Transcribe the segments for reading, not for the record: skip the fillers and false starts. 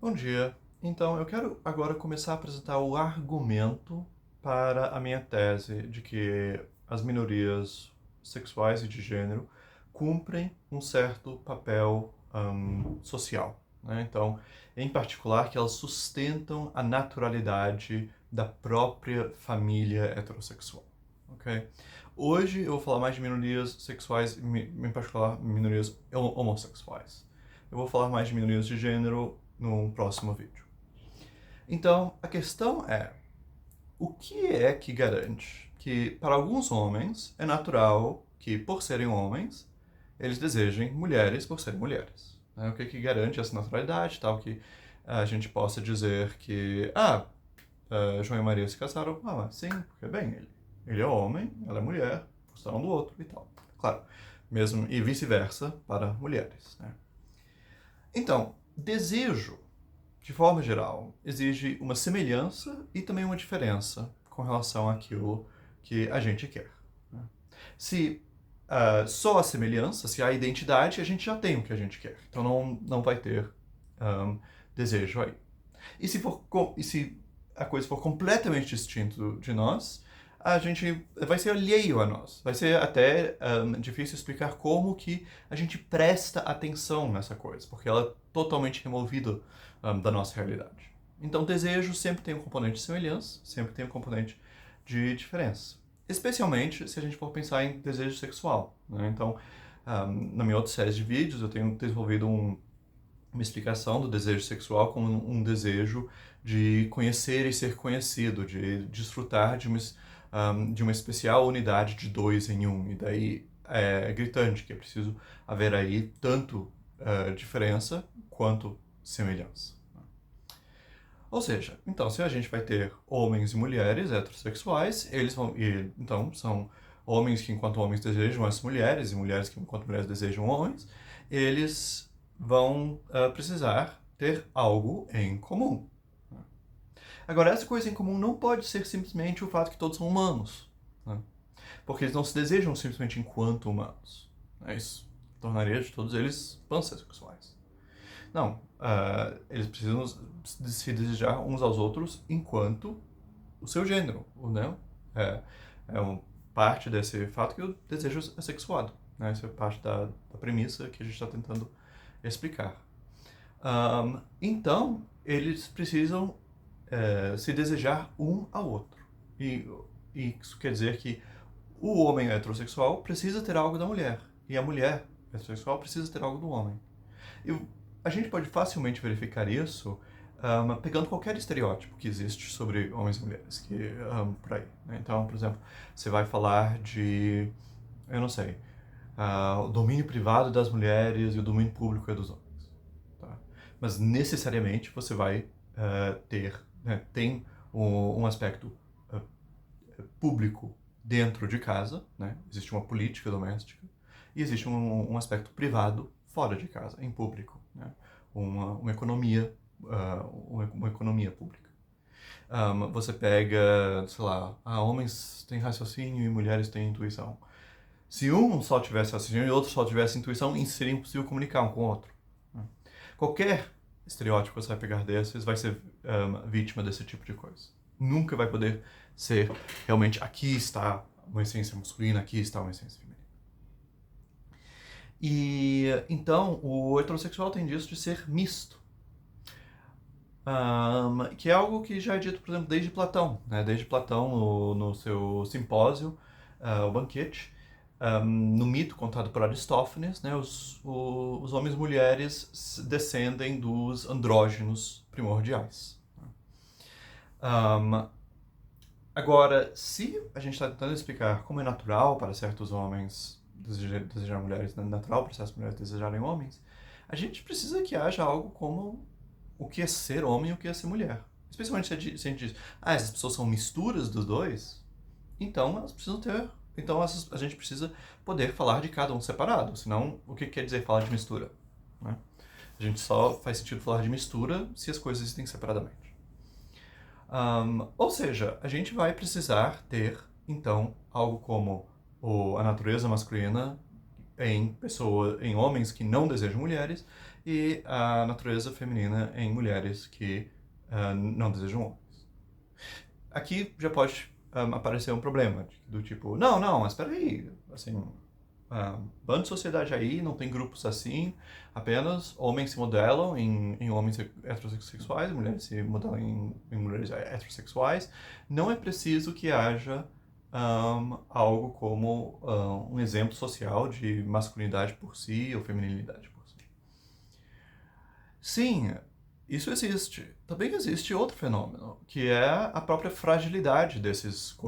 Bom dia. Então, eu quero agora começar a apresentar o argumento para a minha tese de que as minorias sexuais e de gênero cumprem um certo papel social, né? Então, em particular, que elas sustentam a naturalidade da própria família heterossexual, ok? Hoje eu vou falar mais de minorias sexuais, em particular minorias homossexuais. Eu vou falar mais de minorias de gênero num próximo vídeo. Então, a questão é, o que é que garante que, para alguns homens, é natural que, por serem homens, eles desejem mulheres por serem mulheres? Né? O que é que garante essa naturalidade, tal que a gente possa dizer que, João e Maria se casaram, mas sim, porque, bem, ele é homem, ela é mulher, gostaram do outro e tal. Claro, mesmo e vice-versa para mulheres, né? Então, desejo, de forma geral, exige uma semelhança e também uma diferença com relação àquilo que a gente quer, né? Se só a semelhança, se há a identidade, a gente já tem o que a gente quer. Então não vai ter um, desejo aí. E se a coisa for completamente distinta de nós, a gente vai ser alheio a nós. Vai ser até difícil explicar como que a gente presta atenção nessa coisa, porque ela é totalmente removida da nossa realidade. Então, desejo sempre tem um componente de semelhança, sempre tem um componente de diferença. Especialmente se a gente for pensar em desejo sexual, né? Então, na minha outra série de vídeos, eu tenho desenvolvido uma explicação do desejo sexual como um desejo de conhecer e ser conhecido, de desfrutar de uma especial unidade de dois em um. E daí é gritante que é preciso haver aí tanto diferença quanto semelhança. Ou seja, então se a gente vai ter homens e mulheres heterossexuais, eles vão, então são homens que enquanto homens desejam as mulheres e mulheres que enquanto mulheres desejam homens, eles vão precisar ter algo em comum. Agora, essa coisa em comum não pode ser simplesmente o fato que todos são humanos, né? Porque eles não se desejam simplesmente enquanto humanos, né? Isso tornaria de todos eles pansexuais. Não, eles precisam se desejar uns aos outros enquanto o seu gênero, né? É, é uma parte desse fato que o desejo é sexuado, né? Isso é parte da premissa que a gente está tentando explicar. Então, eles precisam se desejar um ao outro. E isso quer dizer que o homem heterossexual precisa ter algo da mulher, e a mulher heterossexual precisa ter algo do homem. E a gente pode facilmente verificar isso pegando qualquer estereótipo que existe sobre homens e mulheres, por aí, né? Então, por exemplo, você vai falar de, eu não sei, o domínio privado das mulheres e o domínio público é dos homens, tá? Mas necessariamente você vai ter, né, tem um aspecto uh, público dentro de casa, né? Existe uma política doméstica, e existe um aspecto privado fora de casa, em público, né? Uma economia, uma economia pública. Você pega, sei lá, homens têm raciocínio e mulheres têm intuição. Se um só tivesse raciocínio e outro só tivesse intuição, seria impossível comunicar um com o outro, né? Qualquer estereótipo que você vai pegar desses vai ser vítima desse tipo de coisa. Nunca vai poder ser realmente aqui está uma essência masculina, aqui está uma essência feminina. E então o heterossexual tem disso de ser misto. Que é algo que já é dito, por exemplo, desde Platão, né? Desde Platão no seu simpósio, o banquete, no mito contado por Aristófanes, né? Os homens e mulheres descendem dos andrógenos primordiais. Um, Agora, se a gente está tentando explicar como é natural para certos homens desejar mulheres, é natural para certas mulheres desejarem homens, a gente precisa que haja algo como o que é ser homem e o que é ser mulher. Especialmente se a gente diz, essas pessoas são misturas dos dois, então elas precisam ter. Então a gente precisa poder falar de cada um separado. Senão, o que quer dizer falar de mistura, né? A gente só faz sentido falar de mistura se as coisas existem separadamente. Ou seja, a gente vai precisar ter, então, algo como a natureza masculina em homens que não desejam mulheres e a natureza feminina em mulheres que não desejam homens. Aqui já pode aparecer um problema, do tipo, não, mas espera aí, assim, bando de sociedade aí, não tem grupos assim, apenas homens se modelam em homens heterossexuais, mulheres se modelam em mulheres heterossexuais. Não é preciso que haja algo como um exemplo social de masculinidade por si ou feminilidade por si. Sim, isso existe. Também existe outro fenômeno, que é a própria fragilidade dessas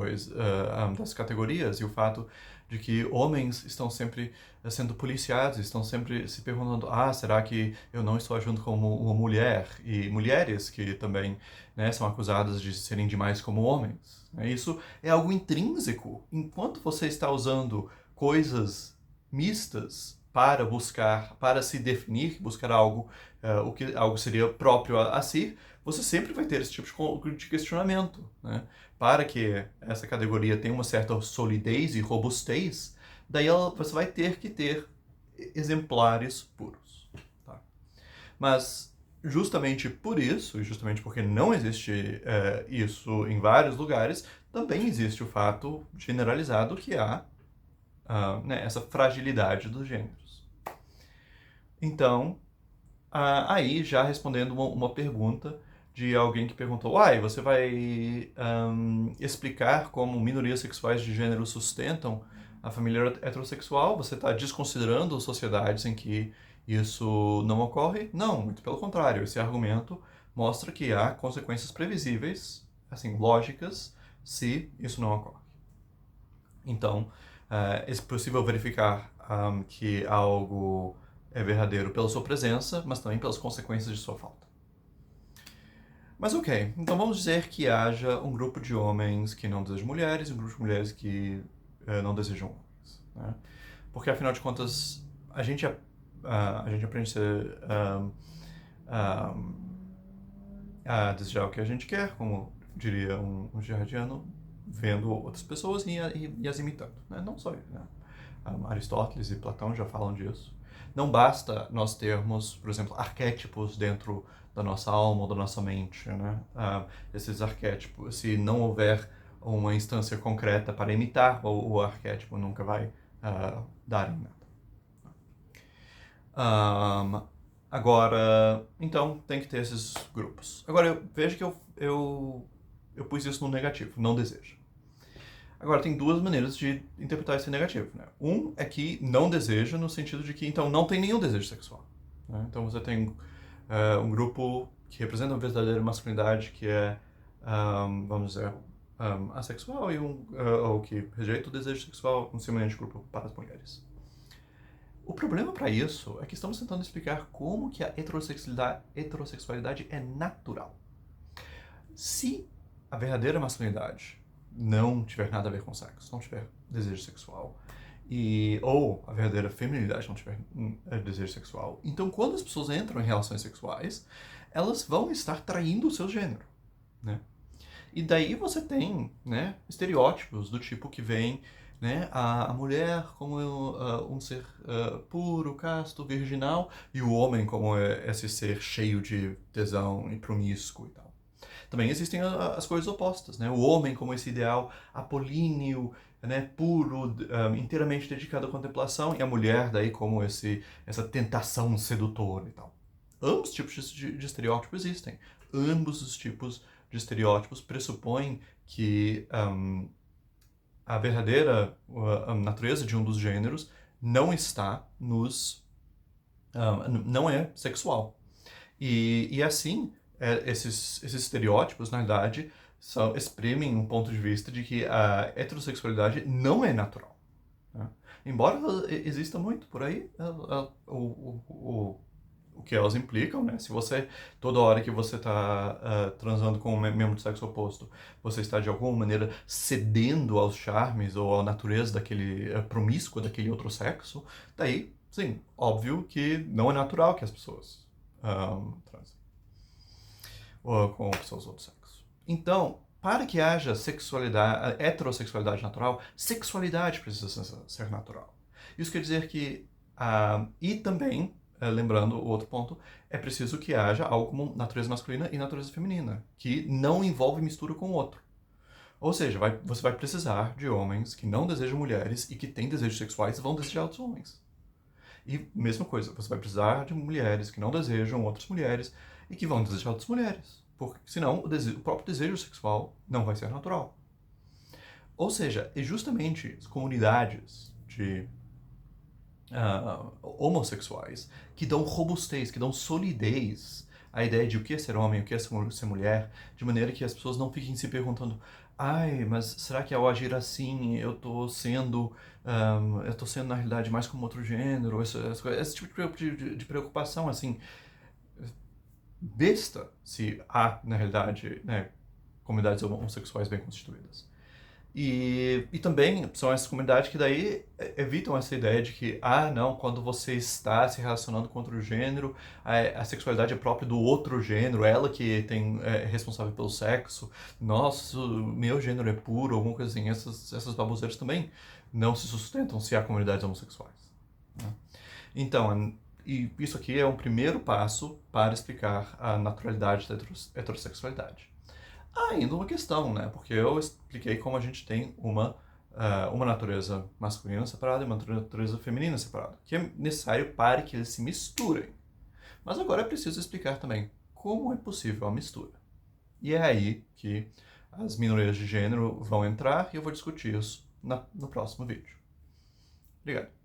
categorias e o fato de que homens estão sempre sendo policiados, estão sempre se perguntando, será que eu não estou agindo como uma mulher? E mulheres que também, né, são acusadas de serem demais como homens. Isso é algo intrínseco. Enquanto você está usando coisas mistas para se definir, buscar algo, o que algo seria próprio a si, você sempre vai ter esse tipo de questionamento, né? Para que essa categoria tenha uma certa solidez e robustez, daí você vai ter que ter exemplares puros. Tá? Mas justamente por isso, e justamente porque não existe isso em vários lugares, também existe o fato generalizado que há né, essa fragilidade dos gêneros. Então, aí já respondendo uma pergunta de alguém que perguntou, você vai explicar como minorias sexuais de gênero sustentam a família heterossexual? Você está desconsiderando sociedades em que isso não ocorre? Não, muito pelo contrário. Esse argumento mostra que há consequências previsíveis, assim, lógicas, se isso não ocorre. Então, é possível verificar que algo é verdadeiro pela sua presença, mas também pelas consequências de sua falta. Mas ok, então vamos dizer que haja um grupo de homens que não desejam mulheres e um grupo de mulheres que não desejam homens. Né? Porque, afinal de contas, a gente aprende a desejar o que a gente quer, como diria um jardiano, vendo outras pessoas e as imitando. Né? Não só ele, né? Aristóteles e Platão já falam disso. Não basta nós termos, por exemplo, arquétipos dentro da nossa alma ou da nossa mente. Né? Esses arquétipos, se não houver uma instância concreta para imitar o arquétipo, nunca vai dar em nada. Agora, então, tem que ter esses grupos. Agora, veja que eu pus isso no negativo, não deseja. Agora, tem duas maneiras de interpretar esse negativo. Né? Um é que não deseja, no sentido de que, então, não tem nenhum desejo sexual. Né? Então, você tem um grupo que representa uma verdadeira masculinidade, que é, vamos dizer, assexual, e ou que rejeita o desejo sexual, um semelhante grupo para as mulheres. O problema para isso é que estamos tentando explicar como que a heterossexualidade é natural. Se a verdadeira masculinidade não tiver nada a ver com sexo, não tiver desejo sexual, ou a verdadeira feminilidade não tiver desejo sexual, então quando as pessoas entram em relações sexuais, elas vão estar traindo o seu gênero, né? E daí você tem, né, estereótipos do tipo que vem, né, a mulher como um ser puro, casto, virginal, e o homem como esse ser cheio de tesão e promíscuo e tal. Também existem as coisas opostas, né? O homem como esse ideal apolíneo, né, puro, inteiramente dedicado à contemplação, e a mulher daí como essa tentação sedutora e tal. Ambos os tipos de estereótipos existem. Ambos os tipos de estereótipos pressupõem que a verdadeira natureza de um dos gêneros não está não é sexual. E assim, esses estereótipos, na verdade, exprimem um ponto de vista de que a heterossexualidade não é natural. Né? Embora exista muito por aí, o que elas implicam, né? Se você, toda hora que você está transando com um membro do sexo oposto, você está de alguma maneira cedendo aos charmes ou à natureza daquele promíscua daquele outro sexo, daí, sim, óbvio que não é natural que as pessoas transem com pessoas do outro sexo. Então, para que haja heterossexualidade natural, sexualidade precisa ser natural. Isso quer dizer que, e também, lembrando o outro ponto, é preciso que haja algo como natureza masculina e natureza feminina, que não envolve mistura com o outro. Ou seja, você vai precisar de homens que não desejam mulheres e que têm desejos sexuais e vão desejar outros homens. E mesma coisa, você vai precisar de mulheres que não desejam outras mulheres e que vão desejar outras mulheres. Porque senão o próprio desejo sexual não vai ser natural. Ou seja, é justamente as comunidades de homossexuais que dão robustez, que dão solidez à ideia de o que é ser homem, o que é ser mulher, de maneira que as pessoas não fiquem se perguntando: ai, mas será que ao agir assim eu tô sendo na realidade mais como outro gênero? Esse tipo de preocupação, assim, besta, se há, na realidade, né, comunidades homossexuais bem constituídas. E também são essas comunidades que daí evitam essa ideia de que, não, quando você está se relacionando com outro gênero, a sexualidade é própria do outro gênero, ela que é responsável pelo sexo, nossa, meu gênero é puro, alguma coisa assim. Essas baboseiras também não se sustentam se há comunidades homossexuais, né? Então, e isso aqui é um primeiro passo para explicar a naturalidade da heterossexualidade. Há ainda uma questão, né? Porque eu expliquei como a gente tem uma natureza masculina separada e uma natureza feminina separada, que é necessário para que eles se misturem. Mas agora é preciso explicar também como é possível a mistura. E é aí que as minorias de gênero vão entrar e eu vou discutir isso no próximo vídeo. Obrigado.